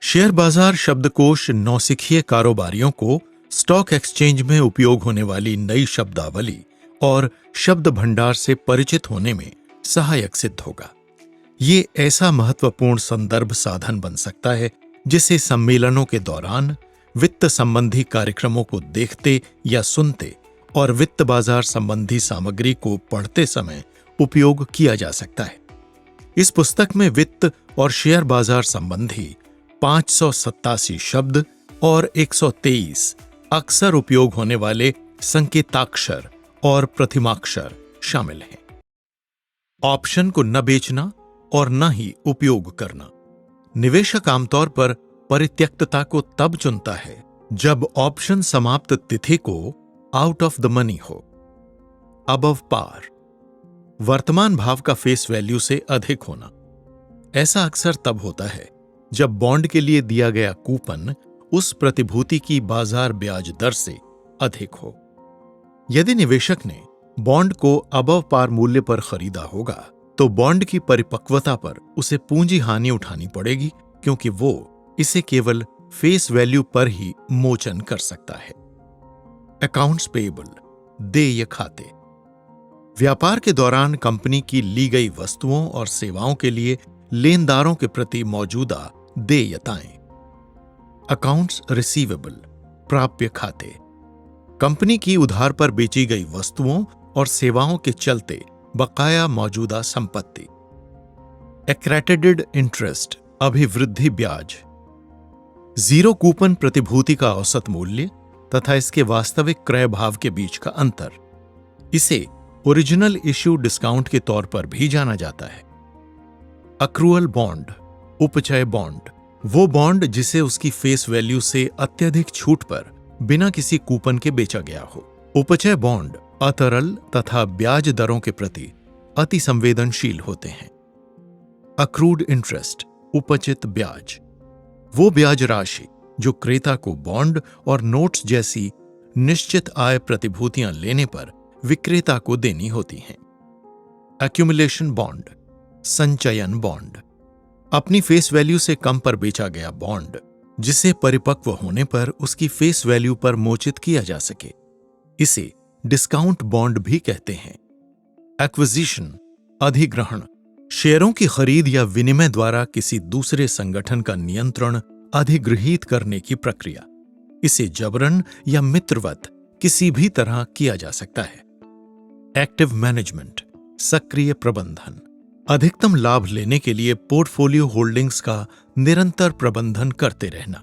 Share बाजार शब्दकोश नौसिखिए कारोबारियों को स्टॉक एक्सचेंज में उपयोग होने वाली नई शब्दावली और शब्द भंडार से परिचित होने में सहायक सिद्ध होगा। ये ऐसा महत्वपूर्ण संदर्भ साधन बन सकता है जिसे सम्मेलनों के दौरान, वित्त संबंधी कार्यक्रमों को देखते या सुनते और वित्त बाजार संबंधी सामग्री को पढ़ते समय उपयोग किया जा सकता है। इस पुस्तक में वित्त और शेयर बाजार संबंधी 587 शब्द और 123 अक्सर उपयोग होने वाले संकेताक्षर और प्रतिमाक्षर शामिल हैं। ऑप्शन को न बेचना और न ही उपयोग करना। निवेशक आमतौर पर परित्यक्तता को तब चुनता है जब ऑप्शन समाप्त तिथि को आउट ऑफ द मनी हो, अबव पार, वर्तमान भाव का फेस वैल्यू से अधिक होना। ऐसा अक्सर तब होता है जब बॉन्ड के लिए दिया गया कूपन उस प्रतिभूति की बाजार ब्याज दर से अधिक हो। यदि निवेशक ने बॉन्ड को अबव पार मूल्य पर खरीदा होगा तो बॉन्ड की परिपक्वता पर उसे पूंजी हानि उठानी पड़ेगी, क्योंकि वो इसे केवल फेस वैल्यू पर ही मोचन कर सकता है। अकाउंट्स पेएबल, देय खाते। व्यापार के दौरान कंपनी की ली गई वस्तुओं और सेवाओं के लिए लेनदारों के प्रति मौजूदा देयताएं। अकाउंट्स रिसीवेबल, प्राप्य खाते। कंपनी की उधार पर बेची गई वस्तुओं और सेवाओं के चलते बकाया मौजूदा संपत्ति। एक्रेडिटेड इंटरेस्ट, अभिवृद्धि ब्याज। जीरो कूपन प्रतिभूति का औसत मूल्य तथा इसके वास्तविक क्रय भाव के बीच का अंतर। इसे ओरिजिनल इश्यू डिस्काउंट के तौर पर भी जाना जाता है। अक्रूअल बॉन्ड, उपचय बॉन्ड, वो बॉन्ड जिसे उसकी फेस वैल्यू से अत्यधिक छूट पर बिना किसी कूपन के बेचा गया हो। उपचय बॉन्ड अतरल तथा ब्याज दरों के प्रति अति संवेदनशील होते हैं। अक्रूड इंटरेस्ट, उपचित ब्याज, वो ब्याज राशि जो क्रेता को बॉन्ड और नोट्स जैसी निश्चित आय प्रतिभूतियां लेने पर विक्रेता को देनी होती हैं। एक्यूमुलेशन बॉन्ड, संचयन बॉन्ड, अपनी फेस वैल्यू से कम पर बेचा गया बॉन्ड जिसे परिपक्व होने पर उसकी फेस वैल्यू पर मोचित किया जा सके। इसे डिस्काउंट बॉन्ड भी कहते हैं। एक्विजिशन, अधिग्रहण, शेयरों की खरीद या विनिमय द्वारा किसी दूसरे संगठन का नियंत्रण अधिगृहीत करने की प्रक्रिया। इसे जबरन या मित्रवत किसी भी तरह किया जा सकता है। एक्टिव मैनेजमेंट, सक्रिय प्रबंधन, अधिकतम लाभ लेने के लिए पोर्टफोलियो होल्डिंग्स का निरंतर प्रबंधन करते रहना।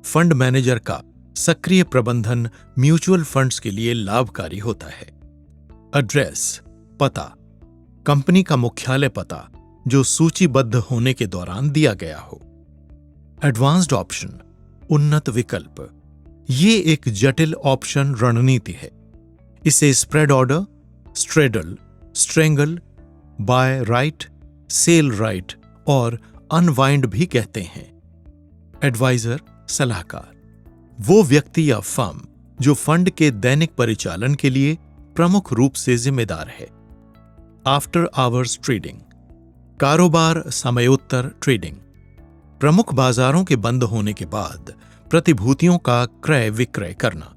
फंड मैनेजर का सक्रिय प्रबंधन म्यूचुअल फंड्स के लिए लाभकारी होता है। एड्रेस, पता, कंपनी का मुख्यालय पता जो सूचीबद्ध होने के दौरान दिया गया हो। एडवांस्ड ऑप्शन, उन्नत विकल्प, ये एक जटिल ऑप्शन रणनीति है। इसे spread order, straddle, strangle, buy write, sell write और अनवाइंड भी कहते हैं। एडवाइजर, सलाहकार, वो व्यक्ति या फर्म जो फंड के दैनिक परिचालन के लिए प्रमुख रूप से जिम्मेदार है। आफ्टर आवर्स ट्रेडिंग, कारोबार समयोत्तर ट्रेडिंग, प्रमुख बाजारों के बंद होने के बाद प्रतिभूतियों का क्रय विक्रय करना।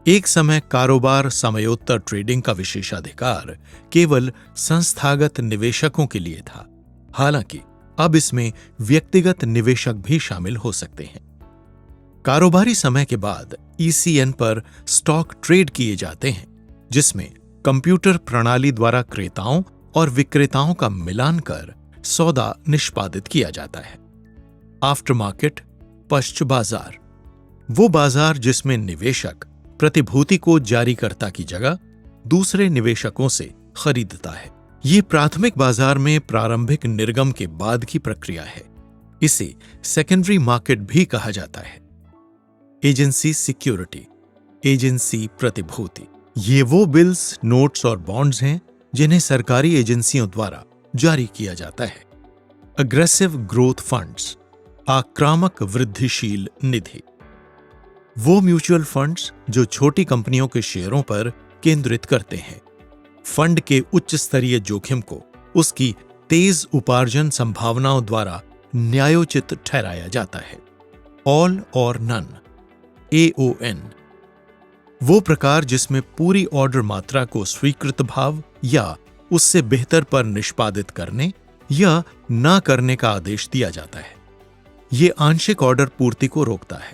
एक समय कारोबार समयोत्तर ट्रेडिंग का विशेषाधिकार केवल संस्थागत निवेशकों के लिए था, हालांकि अब इसमें व्यक्तिगत निवेशक भी शामिल हो सकते हैं। कारोबारी समय के बाद ECN पर स्टॉक ट्रेड किए जाते हैं, जिसमें कंप्यूटर प्रणाली द्वारा क्रेताओं और विक्रेताओं का मिलान कर सौदा निष्पादित किया जाता है। आफ्टर मार्केट, पश्च बाजार, वो बाजार जिसमें निवेशक प्रतिभूति को जारीकर्ता की जगह दूसरे निवेशकों से खरीदता है। ये प्राथमिक बाजार में प्रारंभिक निर्गम के बाद की प्रक्रिया है। इसे सेकेंडरी मार्केट भी कहा जाता है। एजेंसी सिक्योरिटी, एजेंसी प्रतिभूति, ये वो बिल्स, नोट्स और बॉन्ड्स हैं जिन्हें सरकारी एजेंसियों द्वारा जारी किया जाता है। अग्रेसिव ग्रोथ फंड्स, आक्रामक वृद्धिशील निधि, वो म्यूचुअल फंड्स जो छोटी कंपनियों के शेयरों पर केंद्रित करते हैं। फंड के उच्च स्तरीय जोखिम को उसकी तेज उपार्जन संभावनाओं द्वारा न्यायोचित ठहराया जाता है। ऑल और नन, AON, वो प्रकार जिसमें पूरी ऑर्डर मात्रा को स्वीकृत भाव या उससे बेहतर पर निष्पादित करने या ना करने का आदेश दिया जाता है। ये आंशिक ऑर्डर पूर्ति को रोकता है।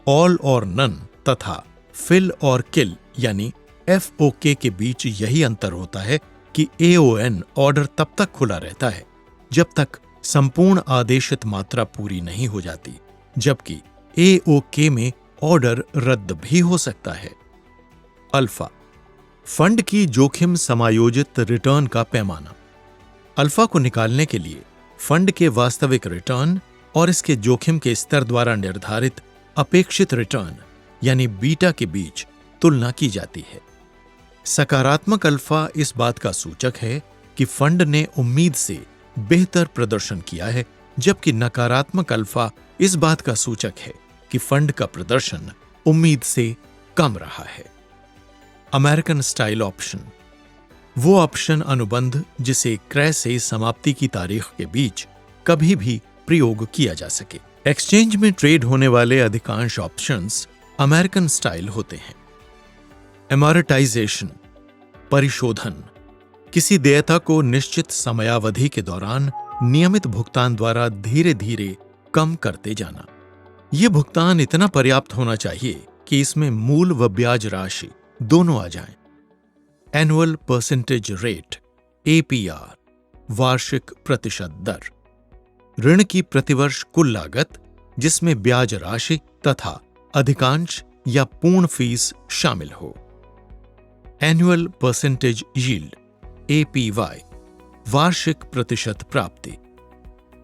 ऑल और नन तथा फिल और किल यानी FOK के बीच यही अंतर होता है कि AON ऑर्डर तब तक खुला रहता है जब तक संपूर्ण आदेशित मात्रा पूरी नहीं हो जाती, जबकि AOK में ऑर्डर रद्द भी हो सकता है। अल्फा, फंड की जोखिम समायोजित रिटर्न का पैमाना। अल्फा को निकालने के लिए फंड के वास्तविक रिटर्न और इसके जोखिम के स्तर द्वारा निर्धारित अपेक्षित रिटर्न यानी बीटा के बीच तुलना की जाती है। सकारात्मक अल्फा इस बात का सूचक है कि फंड ने उम्मीद से बेहतर प्रदर्शन किया है, जबकि नकारात्मक अल्फा इस बात का सूचक है कि फंड का प्रदर्शन उम्मीद से कम रहा है। अमेरिकन स्टाइल ऑप्शन, वो ऑप्शन अनुबंध जिसे क्रय से समाप्ति की तारीख के बीच कभी भी प्रयोग किया जा सके। एक्सचेंज में ट्रेड होने वाले अधिकांश ऑप्शंस अमेरिकन स्टाइल होते हैं। एमोर्टाइजेशन, परिशोधन, किसी देयता को निश्चित समयावधि के दौरान नियमित भुगतान द्वारा धीरे धीरे कम करते जाना। यह भुगतान इतना पर्याप्त होना चाहिए कि इसमें मूल व ब्याज राशि दोनों आ जाएं। एनुअल परसेंटेज रेट, APR, वार्षिक प्रतिशत दर, ऋण की प्रतिवर्ष कुल लागत जिसमें ब्याज राशि तथा अधिकांश या पूर्ण फीस शामिल हो। एनुअल परसेंटेज यील्ड, APY, वार्षिक प्रतिशत प्राप्ति,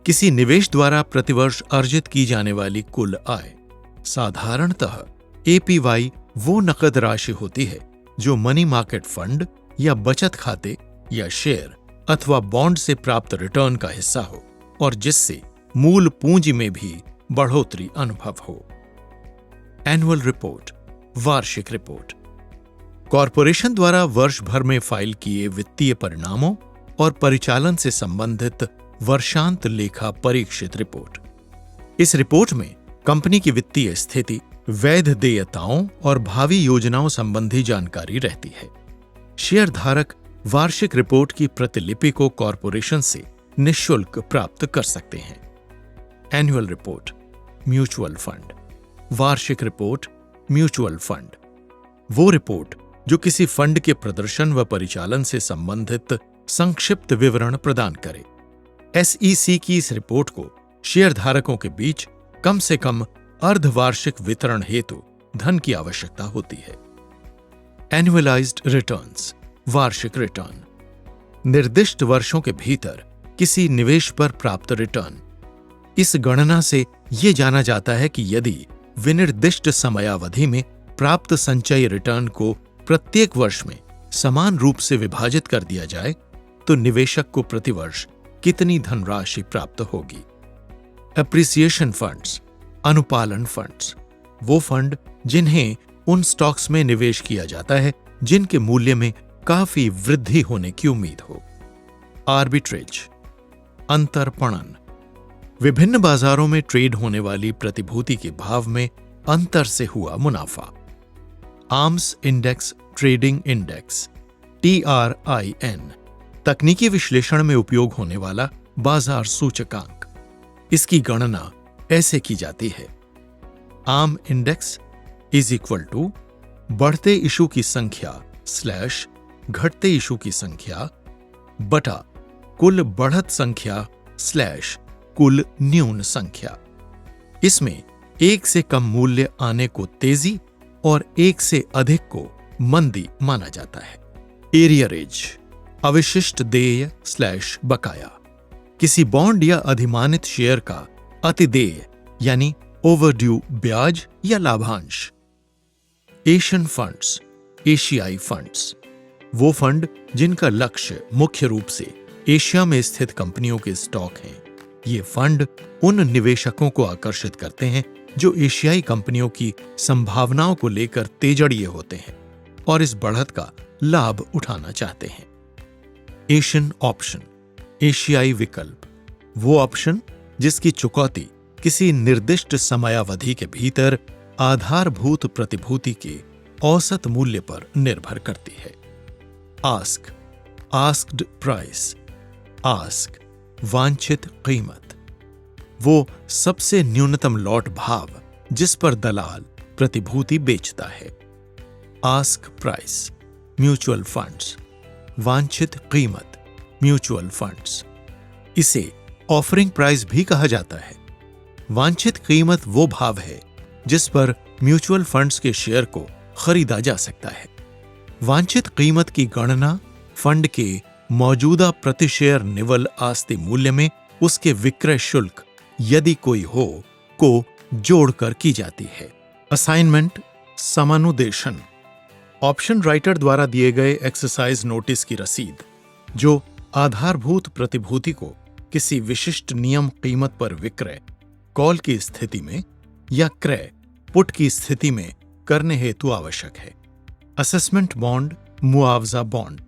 किसी निवेश द्वारा प्रतिवर्ष अर्जित की जाने वाली कुल आय। साधारणतः APY वो नकद राशि होती है जो मनी मार्केट फंड या बचत खाते या शेयर अथवा बॉन्ड से प्राप्त रिटर्न का हिस्सा हो और जिससे मूल पूंजी में भी बढ़ोतरी अनुभव हो। एनुअल रिपोर्ट, वार्षिक रिपोर्ट, कॉरपोरेशन द्वारा वर्ष भर में फाइल किए वित्तीय परिणामों और परिचालन से संबंधित वर्षांत लेखा परीक्षित रिपोर्ट। इस रिपोर्ट में कंपनी की वित्तीय स्थिति, वैध देयताओं और भावी योजनाओं संबंधी जानकारी रहती है। शेयरधारक वार्षिक रिपोर्ट की प्रतिलिपि को कॉरपोरेशन से निःशुल्क प्राप्त कर सकते हैं। एनुअल रिपोर्ट, म्यूचुअल फंड, वार्षिक रिपोर्ट, म्यूचुअल फंड, वो रिपोर्ट जो किसी फंड के प्रदर्शन व परिचालन से संबंधित संक्षिप्त विवरण प्रदान करे। SEC की इस रिपोर्ट को शेयरधारकों के बीच कम से कम अर्धवार्षिक वितरण हेतु धन की आवश्यकता होती है। एनुअलाइज्ड रिटर्न्स, वार्षिक रिटर्न, निर्दिष्ट वर्षों के भीतर किसी निवेश पर प्राप्त रिटर्न। इस गणना से यह जाना जाता है कि यदि विनिर्दिष्ट समयावधि में प्राप्त संचयी रिटर्न को प्रत्येक वर्ष में समान रूप से विभाजित कर दिया जाए तो निवेशक को प्रतिवर्ष कितनी धनराशि प्राप्त होगी। एप्रिसिएशन फंड्स, अनुपालन फंड्स, वो फंड जिन्हें उन स्टॉक्स में निवेश किया जाता है जिनके मूल्य में काफी वृद्धि होने की उम्मीद हो। आर्बिट्रेज, अंतरपणन, विभिन्न बाजारों में ट्रेड होने वाली प्रतिभूति के भाव में अंतर से हुआ मुनाफा। Arms index trading index, TRIN, तकनीकी विश्लेषण में उपयोग होने वाला बाजार सूचकांक। इसकी गणना ऐसे की जाती है: arm index is equal to बढ़ते इशू की संख्या स्लैश घटते इशू की संख्या बटा कुल बढ़त संख्या स्लैश कुल न्यून संख्या। इसमें 1 से कम मूल्य आने को तेजी और 1 से अधिक को मंदी माना जाता है। एरियरेज, अविशिष्ट देय स्लैश बकाया, किसी बॉन्ड या अधिमानित शेयर का अतिदेय यानी ओवरड्यू ब्याज या लाभांश। एशियन फंड्स, एशियाई फंड्स, वो फंड जिनका लक्ष्य मुख्य रूप से एशिया में स्थित कंपनियों के स्टॉक हैं। ये फंड उन निवेशकों को आकर्षित करते हैं जो एशियाई कंपनियों की संभावनाओं को लेकर तेजड़िए होते हैं और इस बढ़त का लाभ उठाना चाहते हैं। एशियन ऑप्शन, एशियाई विकल्प, वो ऑप्शन जिसकी चुकौती किसी निर्दिष्ट समयावधि के भीतर आधारभूत प्रतिभूति के औसत मूल्य पर निर्भर करती है। Ask, asked price. आस्क, वांछित कीमत। वो सबसे न्यूनतम लॉट भाव जिस पर दलाल प्रतिभूति बेचता है। Ask price, mutual funds. वांछित कीमत, म्यूचुअल फंड्स। इसे ऑफरिंग प्राइस भी कहा जाता है। वांछित कीमत वो भाव है जिस पर म्यूचुअल फंड्स के शेयर को खरीदा जा सकता है। वांछित कीमत की गणना फंड के मौजूदा प्रति शेयर निवल आस्ति मूल्य में उसके विक्रय शुल्क, यदि कोई हो, को जोड़कर की जाती है। असाइनमेंट, समानुदेशन। ऑप्शन राइटर द्वारा दिए गए एक्सरसाइज नोटिस की रसीद, जो आधारभूत प्रतिभूति को किसी विशिष्ट नियम कीमत पर विक्रय, कॉल की स्थिति में या क्रय, पुट की स्थिति में करने हेतु आवश्यक है। असेसमेंट बॉन्ड, मुआवजा बॉन्ड।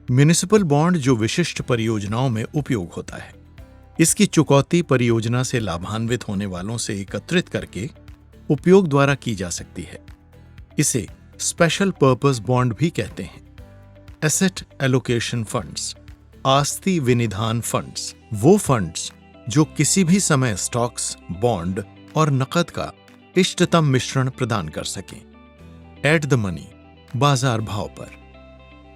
म्युनिसिपल बॉन्ड जो विशिष्ट परियोजनाओं में उपयोग होता है। इसकी चुकौती परियोजना से लाभान्वित होने वालों से एकत्रित करके उपयोग द्वारा की जा सकती है। इसे स्पेशल पर्पस बॉन्ड भी कहते हैं। एसेट एलोकेशन फंड्स, आस्ति विनिधान फंड्स। वो फंड्स जो किसी भी समय स्टॉक्स, बॉन्ड और नकद का इष्टतम मिश्रण प्रदान कर सकें। एट द मनी, बाजार भाव पर।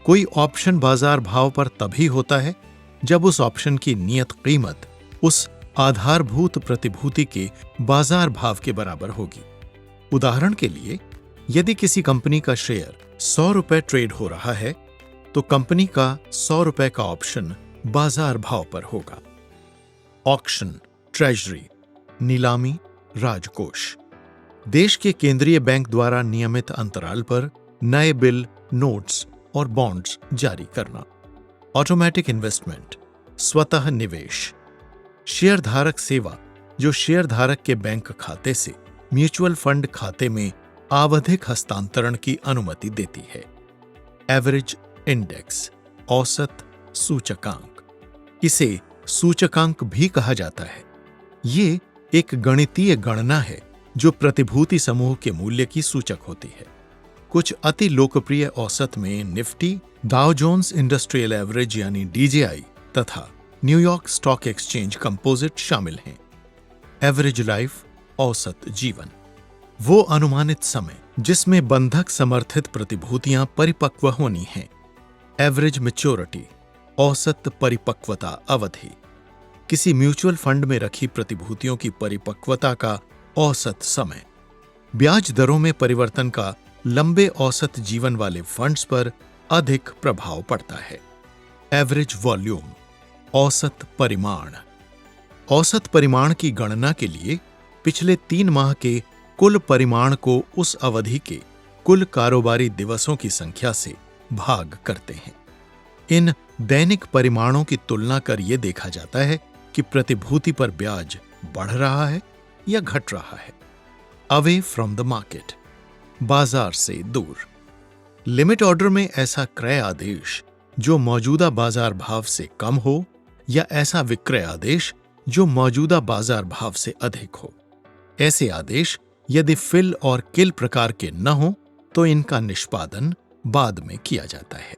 कोई ऑप्शन बाजार भाव पर तभी होता है जब उस ऑप्शन की नियत कीमत उस आधारभूत प्रतिभूति के बाजार भाव के बराबर होगी। उदाहरण के लिए, यदि किसी कंपनी का शेयर 100 रुपए ट्रेड हो रहा है तो कंपनी का 100 रुपए का ऑप्शन बाजार भाव पर होगा। ऑक्शन, ट्रेजरी, नीलामी, राजकोष। देश के केंद्रीय बैंक द्वारा नियमित अंतराल पर नए बिल, नोट्स और बॉन्ड्स जारी करना। ऑटोमेटिक इन्वेस्टमेंट, स्वतः निवेश। शेयरधारक सेवा जो शेयरधारक के बैंक खाते से म्यूचुअल फंड खाते में आवधिक हस्तांतरण की अनुमति देती है। एवरेज इंडेक्स, औसत सूचकांक। इसे सूचकांक भी कहा जाता है। ये एक गणितीय गणना है जो प्रतिभूति समूह के मूल्य की सूचक होती है। कुछ अति लोकप्रिय औसत में Nifty, Dow Jones industrial average यानी डीजेआई तथा न्यूयॉर्क स्टॉक एक्सचेंज कंपोजिट शामिल हैं। एवरेज लाइफ, औसत जीवन। वो अनुमानित समय जिसमें बंधक समर्थित प्रतिभूतियां परिपक्व होनी हैं। एवरेज मैच्योरिटी, औसत परिपक्वता अवधि। किसी म्यूचुअल फंड में रखी प्रतिभूतियों की परिपक्वता का औसत समय। ब्याज दरों में परिवर्तन का लंबे औसत जीवन वाले फंड्स पर अधिक प्रभाव पड़ता है। एवरेज वॉल्यूम, औसत परिमाण। औसत परिमाण की गणना के लिए पिछले 3 माह के कुल परिमाण को उस अवधि के कुल कारोबारी दिवसों की संख्या से भाग करते हैं। इन दैनिक परिमाणों की तुलना कर यह देखा जाता है कि प्रतिभूति पर ब्याज बढ़ रहा है या घट रहा है। अवे फ्रॉम द मार्केट, बाजार से दूर। लिमिट ऑर्डर में ऐसा क्रय आदेश जो मौजूदा बाजार भाव से कम हो या ऐसा विक्रय आदेश जो मौजूदा बाजार भाव से अधिक हो। ऐसे आदेश यदि फिल और किल प्रकार के न हो तो इनका निष्पादन बाद में किया जाता है।